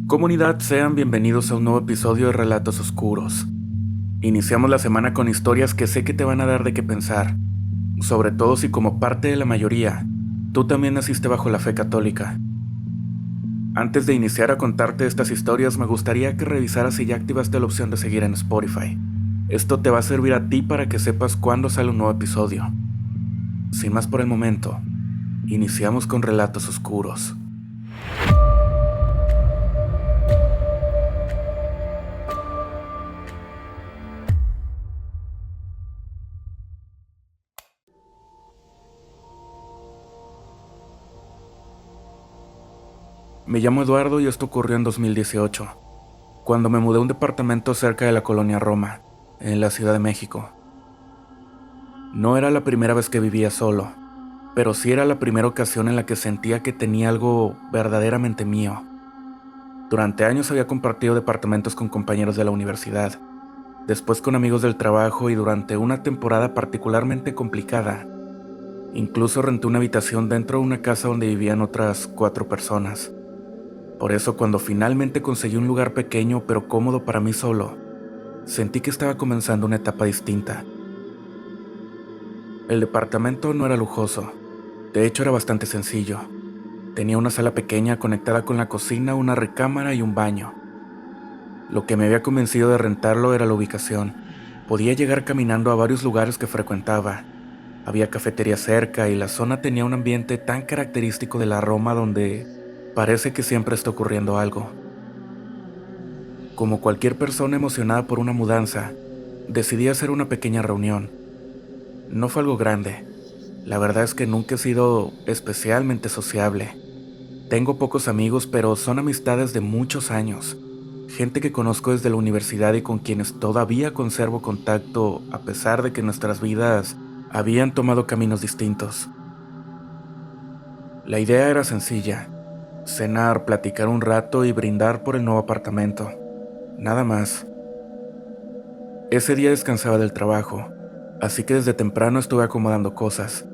Comunidad, sean bienvenidos a un nuevo episodio de Relatos Oscuros. Iniciamos la semana con historias que sé que te van a dar de qué pensar, sobre todo si como parte de la mayoría, tú también naciste bajo la fe católica. Antes de iniciar a contarte estas historias, me gustaría que revisaras si ya activaste la opción de seguir en Spotify. Esto te va a servir a ti para que sepas cuándo sale un nuevo episodio. Sin más por el momento, iniciamos con Relatos Oscuros. Me llamo Eduardo y esto ocurrió en 2018, cuando me mudé a un departamento cerca de la colonia Roma, en la Ciudad de México. No era la primera vez que vivía solo, pero sí era la primera ocasión en la que sentía que tenía algo verdaderamente mío. Durante años había compartido departamentos con compañeros de la universidad, después con amigos del trabajo y durante una temporada particularmente complicada, incluso renté una habitación dentro de una casa donde vivían otras 4 personas. Por eso cuando finalmente conseguí un lugar pequeño pero cómodo para mí solo, sentí que estaba comenzando una etapa distinta. El departamento no era lujoso, de hecho era bastante sencillo. Tenía una sala pequeña conectada con la cocina, una recámara y un baño. Lo que me había convencido de rentarlo era la ubicación. Podía llegar caminando a varios lugares que frecuentaba. Había cafetería cerca y la zona tenía un ambiente tan característico de la Roma donde parece que siempre está ocurriendo algo. Como cualquier persona emocionada por una mudanza, decidí hacer una pequeña reunión. No fue algo grande. La verdad es que nunca he sido especialmente sociable. Tengo pocos amigos, pero son amistades de muchos años. Gente que conozco desde la universidad y con quienes todavía conservo contacto a pesar de que nuestras vidas habían tomado caminos distintos. La idea era sencilla: cenar, platicar un rato y brindar por el nuevo apartamento. Nada más. Ese día descansaba del trabajo, así que desde temprano estuve acomodando cosas.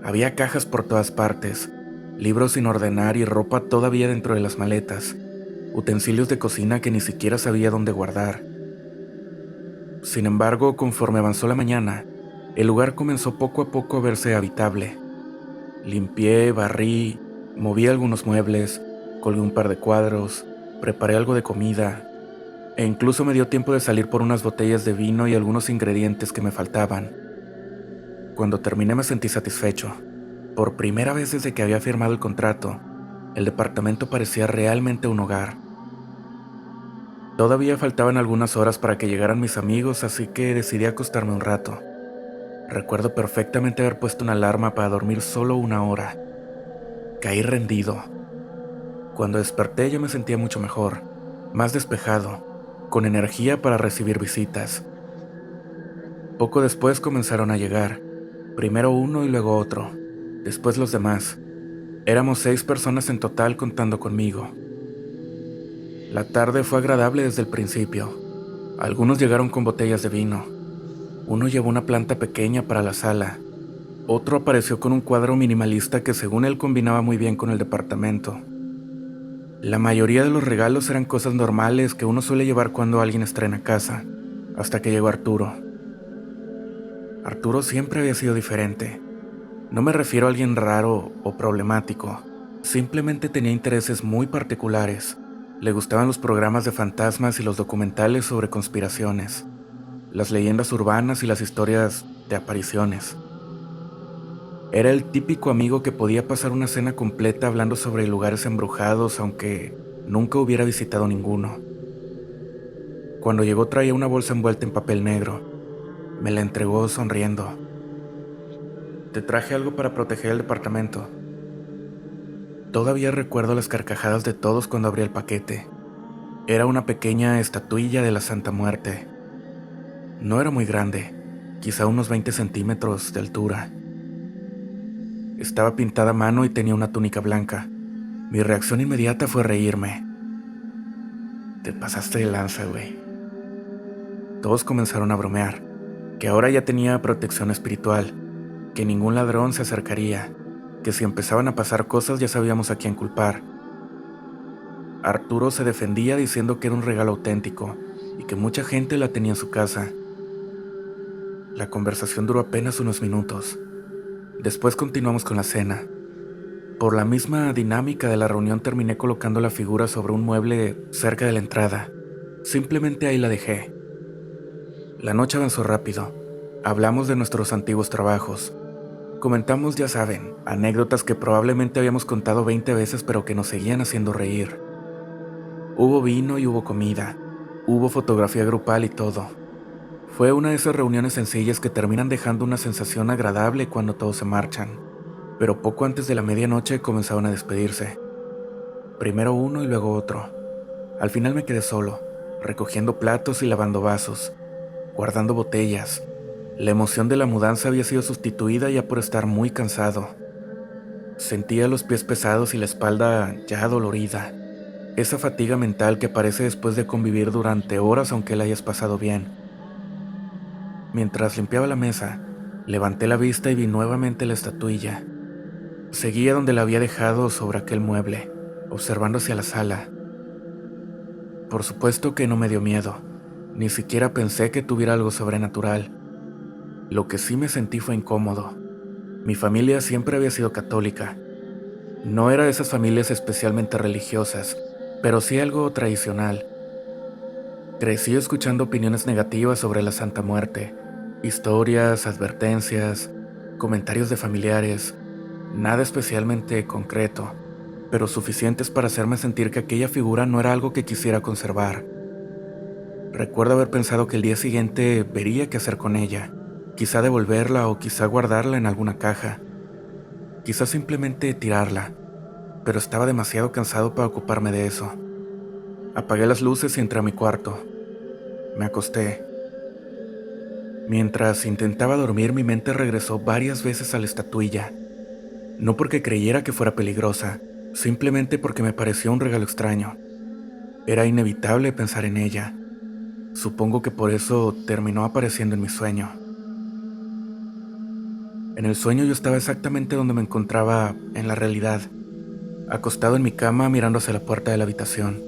Había cajas por todas partes, libros sin ordenar y ropa todavía dentro de las maletas, utensilios de cocina que ni siquiera sabía dónde guardar. Sin embargo, conforme avanzó la mañana, el lugar comenzó poco a poco a verse habitable. Limpié, barrí, moví algunos muebles, colgué un par de cuadros, preparé algo de comida, e incluso me dio tiempo de salir por unas botellas de vino y algunos ingredientes que me faltaban. Cuando terminé me sentí satisfecho. Por primera vez desde que había firmado el contrato, el departamento parecía realmente un hogar. Todavía faltaban algunas horas para que llegaran mis amigos, así que decidí acostarme un rato. Recuerdo perfectamente haber puesto una alarma para dormir solo 1 hora. Caí rendido. Cuando desperté ya me sentía mucho mejor, más despejado, con energía para recibir visitas. Poco después comenzaron a llegar, primero uno y luego otro, después los demás. Éramos 6 personas en total contando conmigo. La tarde fue agradable desde el principio. Algunos llegaron con botellas de vino. Uno llevó una planta pequeña para la sala. Otro apareció con un cuadro minimalista que según él combinaba muy bien con el departamento. La mayoría de los regalos eran cosas normales que uno suele llevar cuando alguien estrena casa, hasta que llegó Arturo. Arturo siempre había sido diferente. No me refiero a alguien raro o problemático, simplemente tenía intereses muy particulares. Le gustaban los programas de fantasmas y los documentales sobre conspiraciones, las leyendas urbanas y las historias de apariciones. Era el típico amigo que podía pasar una cena completa hablando sobre lugares embrujados aunque nunca hubiera visitado ninguno. Cuando llegó traía una bolsa envuelta en papel negro. Me la entregó sonriendo. Te traje algo para proteger el departamento. Todavía recuerdo las carcajadas de todos cuando abrí el paquete. Era una pequeña estatuilla de la Santa Muerte. No era muy grande, quizá unos 20 centímetros de altura. Estaba pintada a mano y tenía una túnica blanca. Mi reacción inmediata fue reírme. Te pasaste de lanza, güey. Todos comenzaron a bromear, que ahora ya tenía protección espiritual, que ningún ladrón se acercaría, que si empezaban a pasar cosas ya sabíamos a quién culpar. Arturo se defendía diciendo que era un regalo auténtico y que mucha gente la tenía en su casa. La conversación duró apenas unos minutos. Después continuamos con la cena. Por la misma dinámica de la reunión terminé colocando la figura sobre un mueble cerca de la entrada. Simplemente ahí la dejé. La noche avanzó rápido. Hablamos de nuestros antiguos trabajos. Comentamos, ya saben, anécdotas que probablemente habíamos contado 20 veces pero que nos seguían haciendo reír. Hubo vino y hubo comida. Hubo fotografía grupal y todo. Fue una de esas reuniones sencillas que terminan dejando una sensación agradable cuando todos se marchan. Pero poco antes de la medianoche comenzaron a despedirse. Primero uno y luego otro. Al final me quedé solo, recogiendo platos y lavando vasos, guardando botellas. La emoción de la mudanza había sido sustituida ya por estar muy cansado. Sentía los pies pesados y la espalda ya dolorida. Esa fatiga mental que aparece después de convivir durante horas aunque la hayas pasado bien. Mientras limpiaba la mesa, levanté la vista y vi nuevamente la estatuilla. Seguía donde la había dejado sobre aquel mueble, observando hacia la sala. Por supuesto que no me dio miedo, ni siquiera pensé que tuviera algo sobrenatural. Lo que sí me sentí fue incómodo. Mi familia siempre había sido católica. No era de esas familias especialmente religiosas, pero sí algo tradicional. Crecí escuchando opiniones negativas sobre la Santa Muerte, historias, advertencias, comentarios de familiares, nada especialmente concreto, pero suficientes para hacerme sentir que aquella figura no era algo que quisiera conservar. Recuerdo haber pensado que el día siguiente vería qué hacer con ella, quizá devolverla o quizá guardarla en alguna caja, quizá simplemente tirarla, pero estaba demasiado cansado para ocuparme de eso. Apagué las luces y entré a mi cuarto. Me acosté. Mientras intentaba dormir, mi mente regresó varias veces a la estatuilla. No porque creyera que fuera peligrosa, simplemente porque me pareció un regalo extraño. Era inevitable pensar en ella. Supongo que por eso terminó apareciendo en mi sueño. En el sueño yo estaba exactamente donde me encontraba en la realidad, acostado en mi cama mirando hacia la puerta de la habitación.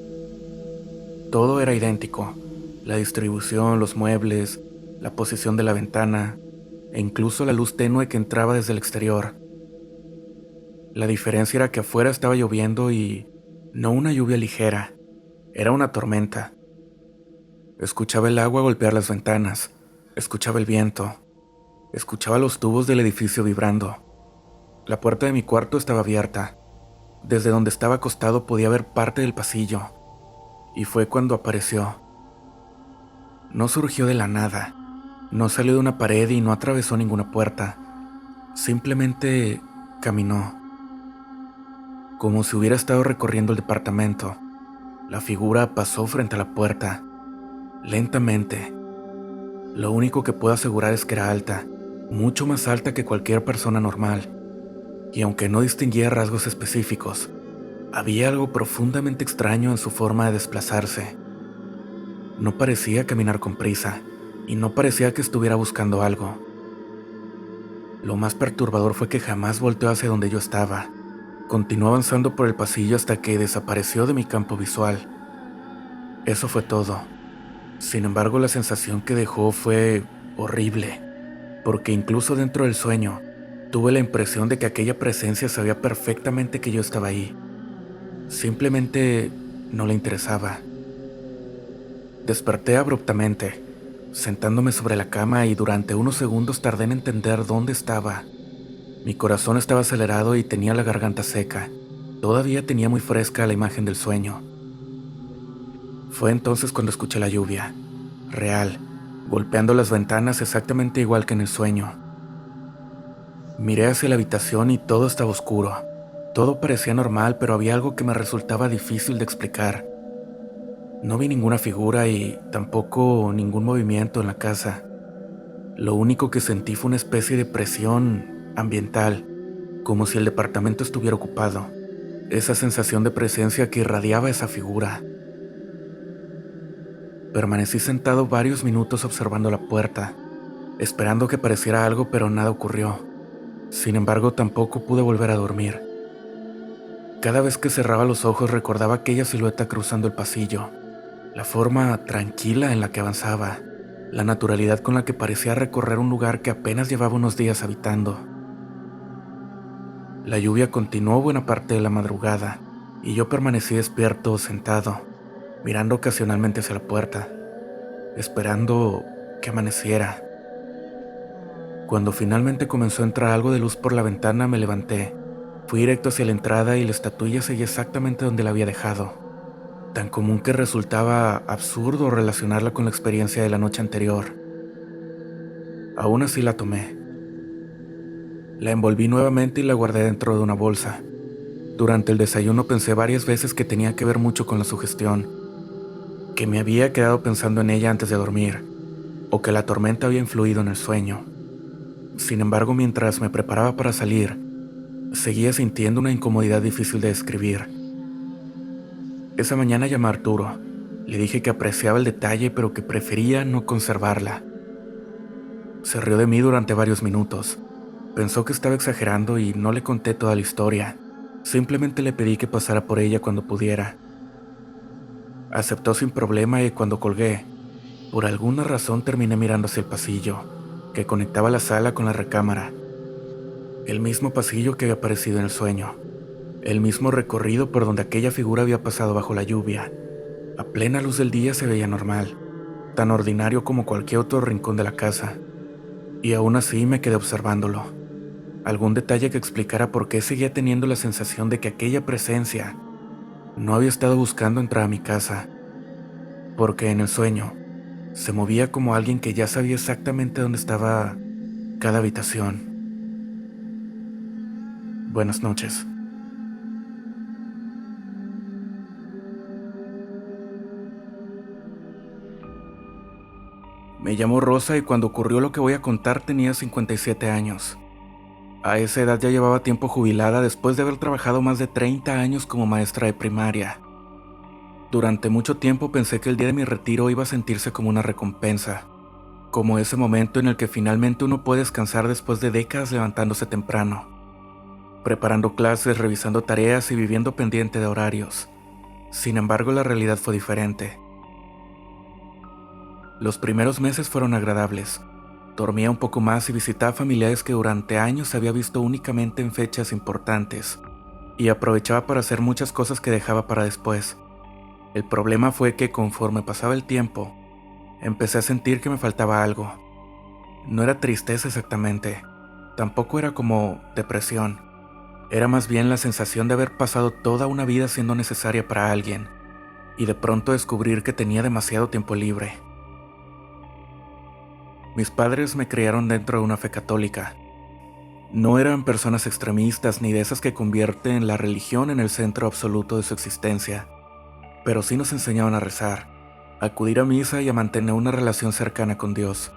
Todo era idéntico: la distribución, los muebles, la posición de la ventana e incluso la luz tenue que entraba desde el exterior. La diferencia era que afuera estaba lloviendo y no una lluvia ligera, era una tormenta. Escuchaba el agua golpear las ventanas, escuchaba el viento, escuchaba los tubos del edificio vibrando. La puerta de mi cuarto estaba abierta. Desde donde estaba acostado podía ver parte del pasillo. Y fue cuando apareció. No surgió de la nada, no salió de una pared y no atravesó ninguna puerta. Simplemente caminó, como si hubiera estado recorriendo el departamento. La figura pasó frente a la puerta, lentamente. Lo único que puedo asegurar es que era alta, mucho más alta que cualquier persona normal. Y aunque no distinguía rasgos específicos, había algo profundamente extraño en su forma de desplazarse. No parecía caminar con prisa, y no parecía que estuviera buscando algo. Lo más perturbador fue que jamás volteó hacia donde yo estaba. Continuó avanzando por el pasillo hasta que desapareció de mi campo visual. Eso fue todo. Sin embargo, la sensación que dejó fue horrible, porque incluso dentro del sueño, tuve la impresión de que aquella presencia sabía perfectamente que yo estaba ahí. Simplemente no le interesaba. Desperté abruptamente, sentándome sobre la cama, y durante unos segundos tardé en entender dónde estaba. Mi corazón estaba acelerado y tenía la garganta seca. Todavía tenía muy fresca la imagen del sueño. Fue entonces cuando escuché la lluvia, real, golpeando las ventanas exactamente igual que en el sueño. Miré hacia la habitación y todo estaba oscuro. Todo parecía normal, pero había algo que me resultaba difícil de explicar. No vi ninguna figura y tampoco ningún movimiento en la casa. Lo único que sentí fue una especie de presión ambiental, como si el departamento estuviera ocupado. Esa sensación de presencia que irradiaba esa figura. Permanecí sentado varios minutos observando la puerta, esperando que pareciera algo, pero nada ocurrió. Sin embargo, tampoco pude volver a dormir. Cada vez que cerraba los ojos recordaba aquella silueta cruzando el pasillo, la forma tranquila en la que avanzaba, la naturalidad con la que parecía recorrer un lugar que apenas llevaba unos días habitando. La lluvia continuó buena parte de la madrugada y yo permanecí despierto, sentado, mirando ocasionalmente hacia la puerta, esperando que amaneciera. Cuando finalmente comenzó a entrar algo de luz por la ventana, me levanté. Fui directo hacia la entrada y la estatuilla seguía exactamente donde la había dejado. Tan común que resultaba absurdo relacionarla con la experiencia de la noche anterior. Aún así la tomé. La envolví nuevamente y la guardé dentro de una bolsa. Durante el desayuno pensé varias veces que tenía que ver mucho con la sugestión, que me había quedado pensando en ella antes de dormir, o que la tormenta había influido en el sueño. Sin embargo, mientras me preparaba para salir, seguía sintiendo una incomodidad difícil de describir. Esa mañana llamé a Arturo. Le dije que apreciaba el detalle, pero que prefería no conservarla. Se rió de mí durante varios minutos. Pensó que estaba exagerando y no le conté toda la historia. Simplemente le pedí que pasara por ella cuando pudiera. Aceptó sin problema y cuando colgué, por alguna razón terminé mirando hacia el pasillo, que conectaba la sala con la recámara. El mismo pasillo que había aparecido en el sueño. El mismo recorrido por donde aquella figura había pasado bajo la lluvia. A plena luz del día se veía normal, tan ordinario como cualquier otro rincón de la casa. Y aún así me quedé observándolo. Algún detalle que explicara por qué seguía teniendo la sensación de que aquella presencia no había estado buscando entrar a mi casa. Porque en el sueño se movía como alguien que ya sabía exactamente dónde estaba cada habitación. Buenas noches. Me llamo Rosa y cuando ocurrió lo que voy a contar tenía 57 años. A esa edad ya llevaba tiempo jubilada después de haber trabajado más de 30 años como maestra de primaria. Durante mucho tiempo pensé que el día de mi retiro iba a sentirse como una recompensa, como ese momento en el que finalmente uno puede descansar después de décadas levantándose temprano, preparando clases, revisando tareas y viviendo pendiente de horarios. Sin embargo, la realidad fue diferente. Los primeros meses fueron agradables. Dormía un poco más y visitaba familiares que durante años había visto únicamente en fechas importantes, y aprovechaba para hacer muchas cosas que dejaba para después. El problema fue que conforme pasaba el tiempo, empecé a sentir que me faltaba algo. No era tristeza exactamente, tampoco era como depresión. Era más bien la sensación de haber pasado toda una vida siendo necesaria para alguien, y de pronto descubrir que tenía demasiado tiempo libre. Mis padres me criaron dentro de una fe católica. No eran personas extremistas ni de esas que convierten la religión en el centro absoluto de su existencia, pero sí nos enseñaban a rezar, a acudir a misa y a mantener una relación cercana con Dios.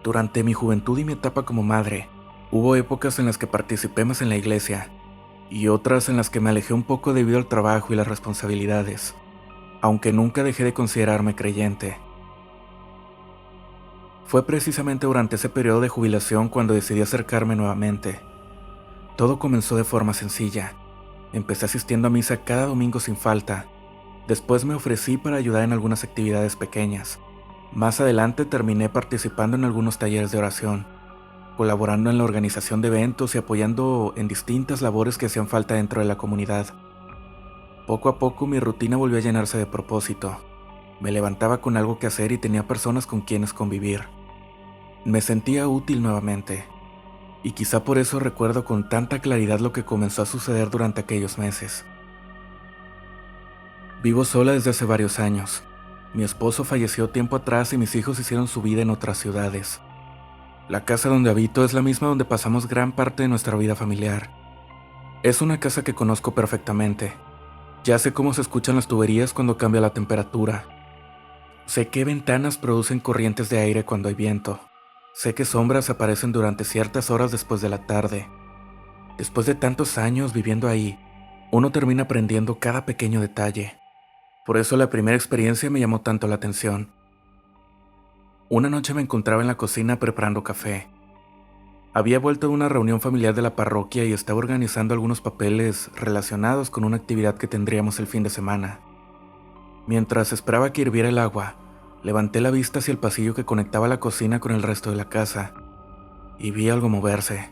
Durante mi juventud y mi etapa como madre, hubo épocas en las que participé más en la iglesia y otras en las que me alejé un poco debido al trabajo y las responsabilidades, aunque nunca dejé de considerarme creyente. Fue precisamente durante ese periodo de jubilación cuando decidí acercarme nuevamente. Todo comenzó de forma sencilla. Empecé asistiendo a misa cada domingo sin falta. Después me ofrecí para ayudar en algunas actividades pequeñas. Más adelante terminé participando en algunos talleres de oración, colaborando en la organización de eventos y apoyando en distintas labores que hacían falta dentro de la comunidad. Poco a poco mi rutina volvió a llenarse de propósito. Me levantaba con algo que hacer y tenía personas con quienes convivir. Me sentía útil nuevamente, y quizá por eso recuerdo con tanta claridad lo que comenzó a suceder durante aquellos meses. Vivo sola desde hace varios años. Mi esposo falleció tiempo atrás y mis hijos hicieron su vida en otras ciudades. La casa donde habito es la misma donde pasamos gran parte de nuestra vida familiar. Es una casa que conozco perfectamente. Ya sé cómo se escuchan las tuberías cuando cambia la temperatura. Sé qué ventanas producen corrientes de aire cuando hay viento. Sé que sombras aparecen durante ciertas horas después de la tarde. Después de tantos años viviendo ahí, uno termina aprendiendo cada pequeño detalle. Por eso la primera experiencia me llamó tanto la atención. Una noche me encontraba en la cocina preparando café. Había vuelto de una reunión familiar de la parroquia y estaba organizando algunos papeles relacionados con una actividad que tendríamos el fin de semana. Mientras esperaba que hirviera el agua, levanté la vista hacia el pasillo que conectaba la cocina con el resto de la casa y vi algo moverse.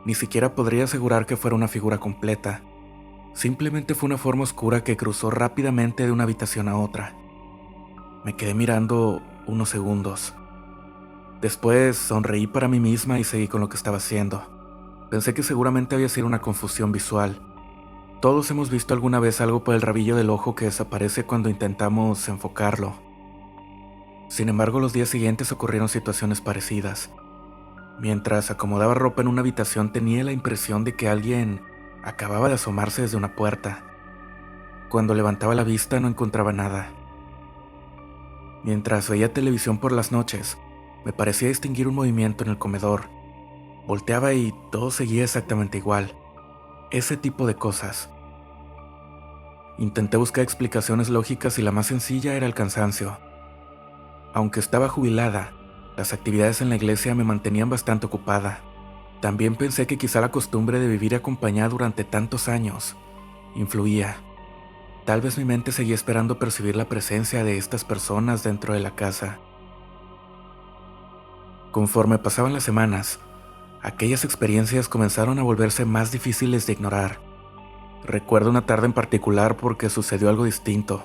Ni siquiera podría asegurar que fuera una figura completa. Simplemente fue una forma oscura que cruzó rápidamente de una habitación a otra. Me quedé mirando unos segundos. Después sonreí para mí misma y seguí con lo que estaba haciendo. Pensé que seguramente había sido una confusión visual. Todos hemos visto alguna vez algo por el rabillo del ojo que desaparece cuando intentamos enfocarlo. Sin embargo, los días siguientes ocurrieron situaciones parecidas. Mientras acomodaba ropa en una habitación tenía la impresión de que alguien acababa de asomarse desde una puerta. Cuando levantaba la vista no encontraba nada. Mientras veía televisión por las noches, me parecía distinguir un movimiento en el comedor. Volteaba y todo seguía exactamente igual. Ese tipo de cosas. Intenté buscar explicaciones lógicas y la más sencilla era el cansancio. Aunque estaba jubilada, las actividades en la iglesia me mantenían bastante ocupada. También pensé que quizá la costumbre de vivir acompañada durante tantos años influía. Tal vez mi mente seguía esperando percibir la presencia de estas personas dentro de la casa. Conforme pasaban las semanas, aquellas experiencias comenzaron a volverse más difíciles de ignorar. Recuerdo una tarde en particular porque sucedió algo distinto.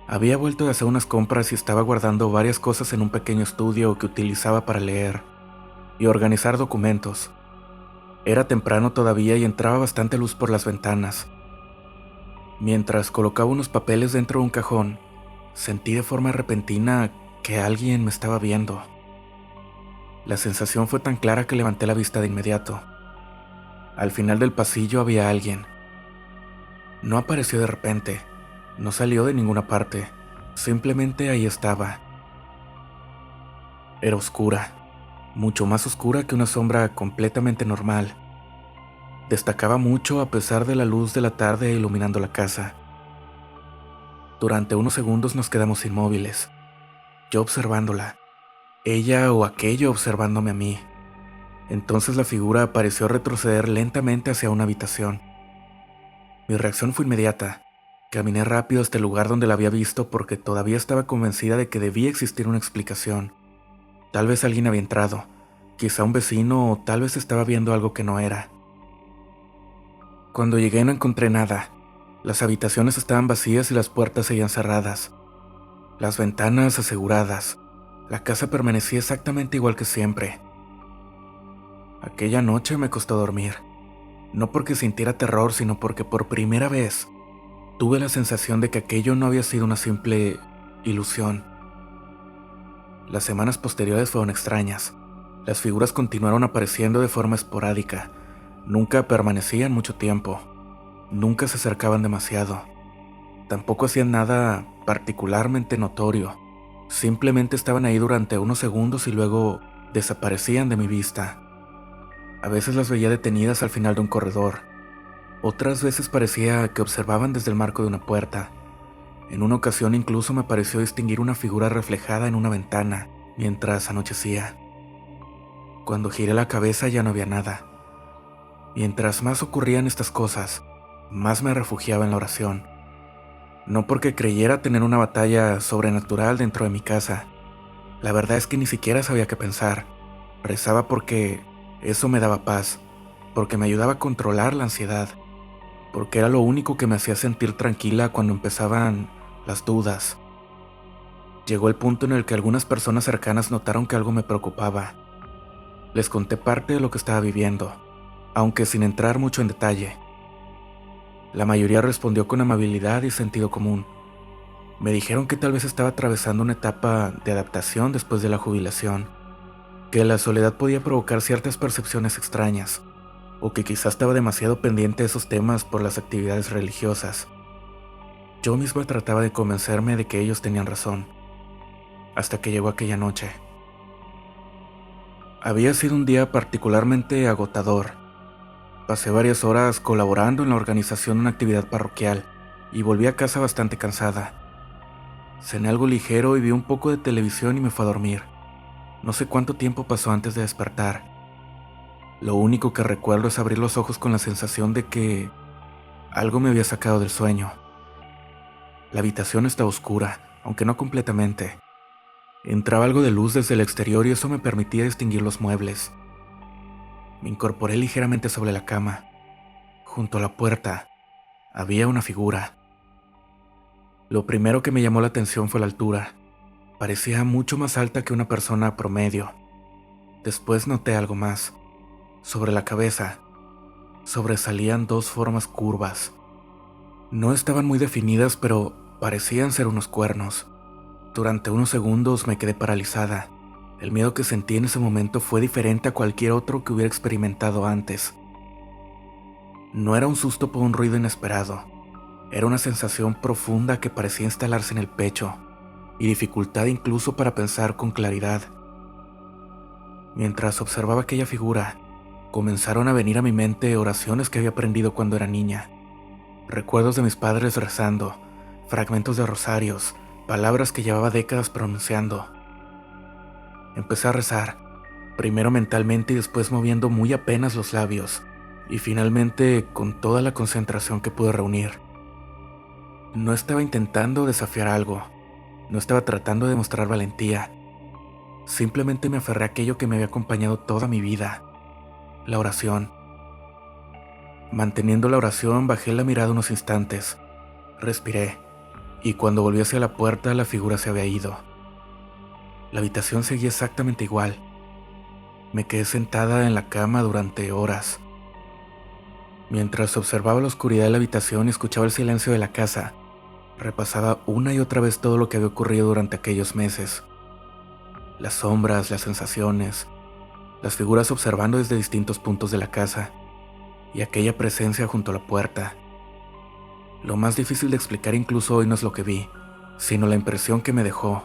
Había vuelto de hacer unas compras y estaba guardando varias cosas en un pequeño estudio que utilizaba para leer y organizar documentos. Era temprano todavía y entraba bastante luz por las ventanas. Mientras colocaba unos papeles dentro de un cajón, sentí de forma repentina que alguien me estaba viendo. La sensación fue tan clara que levanté la vista de inmediato. Al final del pasillo había alguien. No apareció de repente, no salió de ninguna parte, simplemente ahí estaba. Era oscura, mucho más oscura que una sombra completamente normal. Destacaba mucho a pesar de la luz de la tarde iluminando la casa. Durante unos segundos nos quedamos inmóviles, yo observándola, ella o aquello observándome a mí. Entonces la figura pareció retroceder lentamente hacia una habitación. Mi reacción fue inmediata. Caminé rápido hasta el lugar donde la había visto porque todavía estaba convencida de que debía existir una explicación. Tal vez alguien había entrado, quizá un vecino o tal vez estaba viendo algo que no era. Cuando llegué no encontré nada. Las habitaciones estaban vacías y las puertas seguían cerradas. Las ventanas aseguradas. La casa permanecía exactamente igual que siempre. Aquella noche me costó dormir. No porque sintiera terror, sino porque por primera vez tuve la sensación de que aquello no había sido una simple ilusión. Las semanas posteriores fueron extrañas. Las figuras continuaron apareciendo de forma esporádica. Nunca permanecían mucho tiempo. Nunca se acercaban demasiado. Tampoco hacían nada particularmente notorio. Simplemente estaban ahí durante unos segundos y luego desaparecían de mi vista. A veces las veía detenidas al final de un corredor. Otras veces parecía que observaban desde el marco de una puerta. En una ocasión incluso me pareció distinguir una figura reflejada en una ventana mientras anochecía. Cuando giré la cabeza ya no había nada. Mientras más ocurrían estas cosas, más me refugiaba en la oración. No porque creyera tener una batalla sobrenatural dentro de mi casa. La verdad es que ni siquiera sabía qué pensar. Rezaba porque eso me daba paz, porque me ayudaba a controlar la ansiedad, porque era lo único que me hacía sentir tranquila cuando empezaban las dudas. Llegó el punto en el que algunas personas cercanas notaron que algo me preocupaba. Les conté parte de lo que estaba viviendo, aunque sin entrar mucho en detalle. La mayoría respondió con amabilidad y sentido común. Me dijeron que tal vez estaba atravesando una etapa de adaptación después de la jubilación, que la soledad podía provocar ciertas percepciones extrañas, o que quizás estaba demasiado pendiente de esos temas por las actividades religiosas. Yo misma trataba de convencerme de que ellos tenían razón, hasta que llegó aquella noche. Había sido un día particularmente agotador. Pasé varias horas colaborando en la organización de una actividad parroquial y volví a casa bastante cansada. Cené algo ligero y vi un poco de televisión y me fui a dormir. No sé cuánto tiempo pasó antes de despertar. Lo único que recuerdo es abrir los ojos con la sensación de que algo me había sacado del sueño. La habitación estaba oscura, aunque no completamente. Entraba algo de luz desde el exterior y eso me permitía distinguir los muebles. Me incorporé ligeramente sobre la cama. Junto a la puerta había una figura. Lo primero que me llamó la atención fue la altura. Parecía mucho más alta que una persona promedio. Después noté algo más. Sobre la cabeza sobresalían dos formas curvas. No estaban muy definidas, pero parecían ser unos cuernos. Durante unos segundos me quedé paralizada. El miedo que sentí en ese momento fue diferente a cualquier otro que hubiera experimentado antes. No era un susto por un ruido inesperado. Era una sensación profunda que parecía instalarse en el pecho, y dificultad incluso para pensar con claridad. Mientras observaba aquella figura, comenzaron a venir a mi mente oraciones que había aprendido cuando era niña. Recuerdos de mis padres rezando, fragmentos de rosarios, palabras que llevaba décadas pronunciando. Empecé a rezar, primero mentalmente y después moviendo muy apenas los labios, y finalmente con toda la concentración que pude reunir. No estaba intentando desafiar algo, no estaba tratando de mostrar valentía. Simplemente me aferré a aquello que me había acompañado toda mi vida, la oración. Manteniendo la oración, bajé la mirada unos instantes, respiré, y cuando volví hacia la puerta, la figura se había ido. La habitación seguía exactamente igual. Me quedé sentada en la cama durante horas. Mientras observaba la oscuridad de la habitación y escuchaba el silencio de la casa, repasaba una y otra vez todo lo que había ocurrido durante aquellos meses. Las sombras, las sensaciones, las figuras observando desde distintos puntos de la casa, y aquella presencia junto a la puerta. Lo más difícil de explicar incluso hoy no es lo que vi, sino la impresión que me dejó,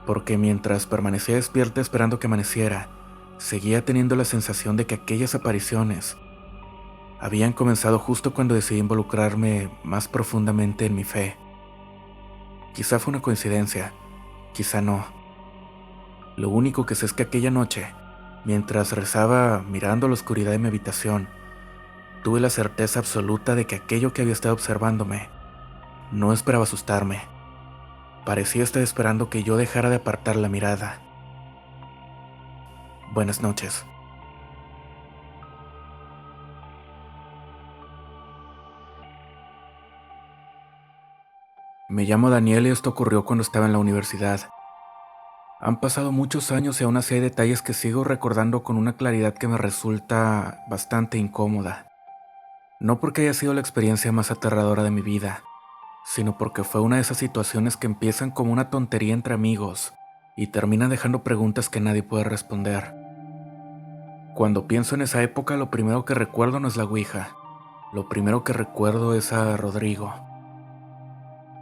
porque mientras permanecía despierta esperando que amaneciera, seguía teniendo la sensación de que aquellas apariciones habían comenzado justo cuando decidí involucrarme más profundamente en mi fe. Quizá fue una coincidencia, quizá no. Lo único que sé es que aquella noche, mientras rezaba mirando la oscuridad de mi habitación, tuve la certeza absoluta de que aquello que había estado observándome no esperaba asustarme. Parecía estar esperando que yo dejara de apartar la mirada. Buenas noches. Me llamo Daniel y esto ocurrió cuando estaba en la universidad. Han pasado muchos años y aún así hay detalles que sigo recordando con una claridad que me resulta bastante incómoda. No porque haya sido la experiencia más aterradora de mi vida, sino porque fue una de esas situaciones que empiezan como una tontería entre amigos y terminan dejando preguntas que nadie puede responder. Cuando pienso en esa época, lo primero que recuerdo no es la Ouija. Lo primero que recuerdo es a Rodrigo.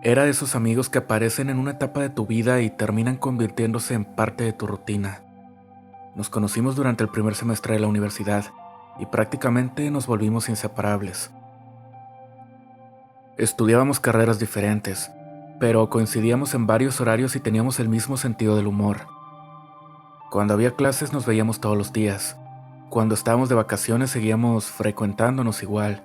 Era de esos amigos que aparecen en una etapa de tu vida y terminan convirtiéndose en parte de tu rutina. Nos conocimos durante el primer semestre de la universidad y prácticamente nos volvimos inseparables. Estudiábamos carreras diferentes, pero coincidíamos en varios horarios y teníamos el mismo sentido del humor. Cuando había clases nos veíamos todos los días. Cuando estábamos de vacaciones seguíamos frecuentándonos igual.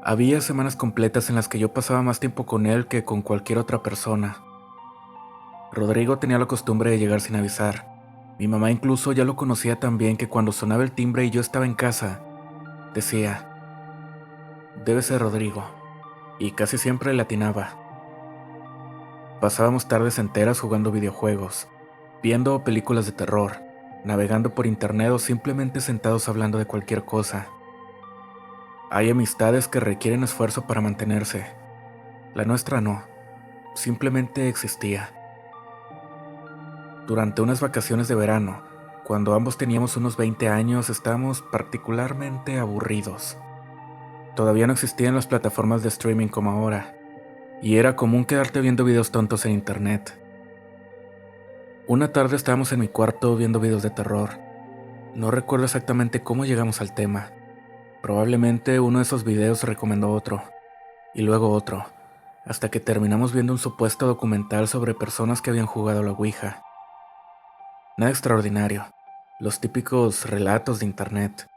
Había semanas completas en las que yo pasaba más tiempo con él que con cualquier otra persona. Rodrigo tenía la costumbre de llegar sin avisar. Mi mamá incluso ya lo conocía tan bien que cuando sonaba el timbre y yo estaba en casa, decía, debe ser Rodrigo, y casi siempre le atinaba. Pasábamos tardes enteras jugando videojuegos, viendo películas de terror, navegando por internet o simplemente sentados hablando de cualquier cosa. Hay amistades que requieren esfuerzo para mantenerse. La nuestra no, simplemente existía. Durante unas vacaciones de verano, cuando ambos teníamos unos 20 años, estábamos particularmente aburridos. Todavía no existían las plataformas de streaming como ahora, y era común quedarte viendo videos tontos en internet. Una tarde estábamos en mi cuarto viendo videos de terror. No recuerdo exactamente cómo llegamos al tema. Probablemente uno de esos videos recomendó otro, y luego otro, hasta que terminamos viendo un supuesto documental sobre personas que habían jugado a la Ouija. Nada extraordinario, los típicos relatos de internet.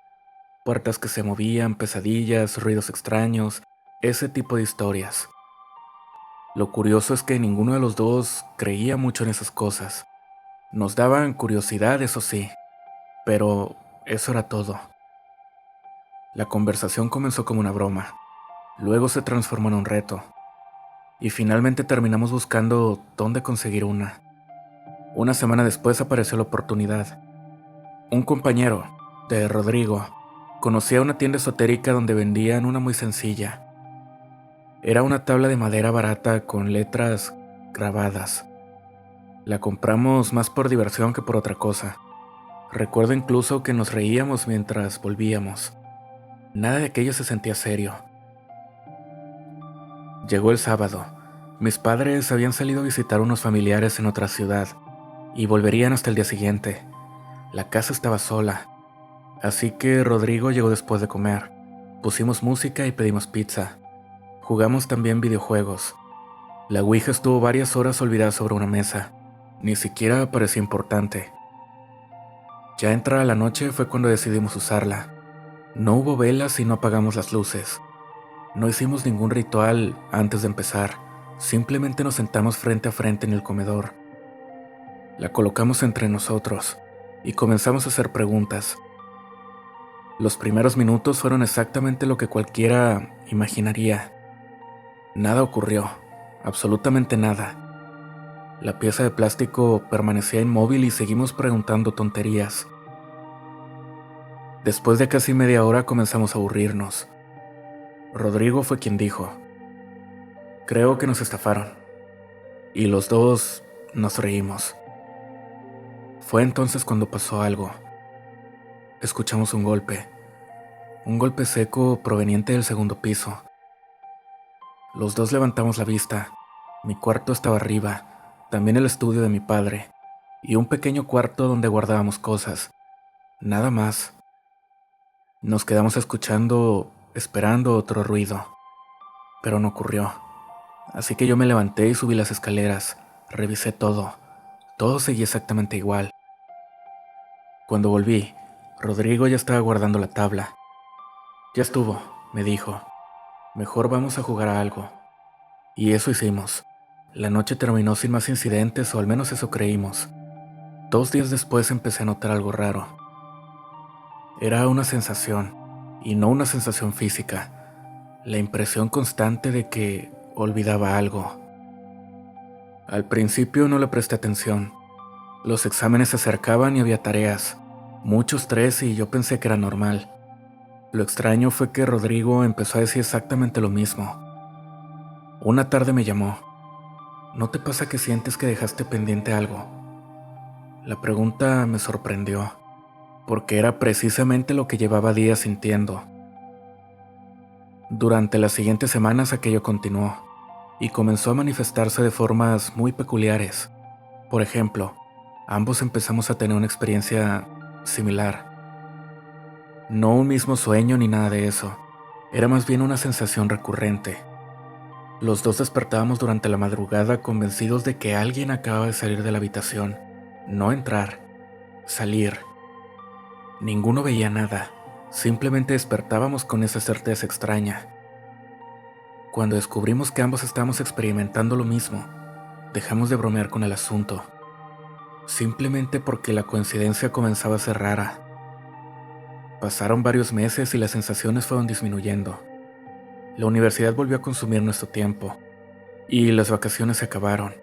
Puertas que se movían, pesadillas, ruidos extraños, ese tipo de historias. Lo curioso es que ninguno de los dos creía mucho en esas cosas. Nos daban curiosidad, eso sí, pero eso era todo. La conversación comenzó como una broma, luego se transformó en un reto, y finalmente terminamos buscando dónde conseguir una. Una semana después apareció la oportunidad. Un compañero, de Rodrigo, conocía una tienda esotérica donde vendían una muy sencilla. Era una tabla de madera barata con letras grabadas. La compramos más por diversión que por otra cosa. Recuerdo incluso que nos reíamos mientras volvíamos. Nada de aquello se sentía serio. Llegó el sábado. Mis padres habían salido a visitar unos familiares en otra ciudad y volverían hasta el día siguiente. La casa estaba sola, así que Rodrigo llegó después de comer. Pusimos música y pedimos pizza. Jugamos también videojuegos. La Ouija estuvo varias horas olvidada sobre una mesa. Ni siquiera parecía importante. Ya entrada la noche fue cuando decidimos usarla. No hubo velas y no apagamos las luces. No hicimos ningún ritual antes de empezar. Simplemente nos sentamos frente a frente en el comedor. La colocamos entre nosotros y comenzamos a hacer preguntas. Los primeros minutos fueron exactamente lo que cualquiera imaginaría. Nada ocurrió, absolutamente nada. La pieza de plástico permanecía inmóvil y seguimos preguntando tonterías. Después de casi media hora comenzamos a aburrirnos. Rodrigo fue quien dijo: "Creo que nos estafaron". Y los dos nos reímos. Fue entonces cuando pasó algo. Escuchamos un golpe seco proveniente del segundo piso. Los dos levantamos la vista. Mi cuarto estaba arriba, también el estudio de mi padre, y un pequeño cuarto donde guardábamos cosas. Nada más. Nos quedamos escuchando, esperando otro ruido, pero no ocurrió. Así que yo me levanté y subí las escaleras. Revisé todo. Todo seguía exactamente igual. Cuando volví, Rodrigo ya estaba guardando la tabla. "Ya estuvo", me dijo. "Mejor vamos a jugar a algo". Y eso hicimos. La noche terminó sin más incidentes, o al menos eso creímos. 2 días después empecé a notar algo raro. Era una sensación, y no una sensación física. La impresión constante de que olvidaba algo. Al principio no le presté atención. Los exámenes se acercaban y había tareas, mucho estrés, y yo pensé que era normal. Lo extraño fue que Rodrigo empezó a decir exactamente lo mismo. Una tarde me llamó. "¿No te pasa que sientes que dejaste pendiente algo?". La pregunta me sorprendió, porque era precisamente lo que llevaba días sintiendo. Durante las siguientes semanas aquello continuó, y comenzó a manifestarse de formas muy peculiares. Por ejemplo, ambos empezamos a tener una experiencia similar. No un mismo sueño ni nada de eso, era más bien una sensación recurrente. Los dos despertábamos durante la madrugada convencidos de que alguien acababa de salir de la habitación. No entrar, salir. Ninguno veía nada, simplemente despertábamos con esa certeza extraña. Cuando descubrimos que ambos estábamos experimentando lo mismo, dejamos de bromear con el asunto, simplemente porque la coincidencia comenzaba a ser rara. Pasaron varios meses y las sensaciones fueron disminuyendo. La universidad volvió a consumir nuestro tiempo, y las vacaciones se acabaron.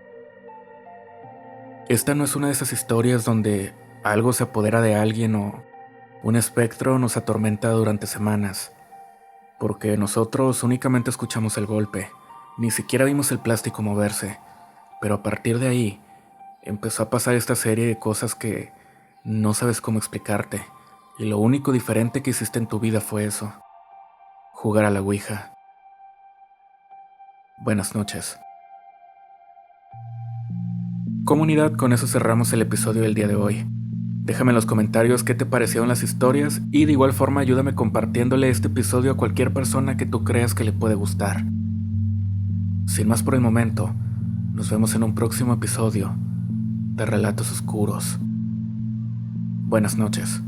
Esta no es una de esas historias donde algo se apodera de alguien o un espectro nos atormenta durante semanas, porque nosotros únicamente escuchamos el golpe, ni siquiera vimos el plástico moverse, pero a partir de ahí empezó a pasar esta serie de cosas que no sabes cómo explicarte, y lo único diferente que hiciste en tu vida fue eso: jugar a la Ouija. Buenas noches. Comunidad, con eso cerramos el episodio del día de hoy. Déjame en los comentarios qué te parecieron las historias, y de igual forma ayúdame compartiéndole este episodio a cualquier persona que tú creas que le puede gustar. Sin más por el momento, nos vemos en un próximo episodio de Relatos Oscuros. Buenas noches.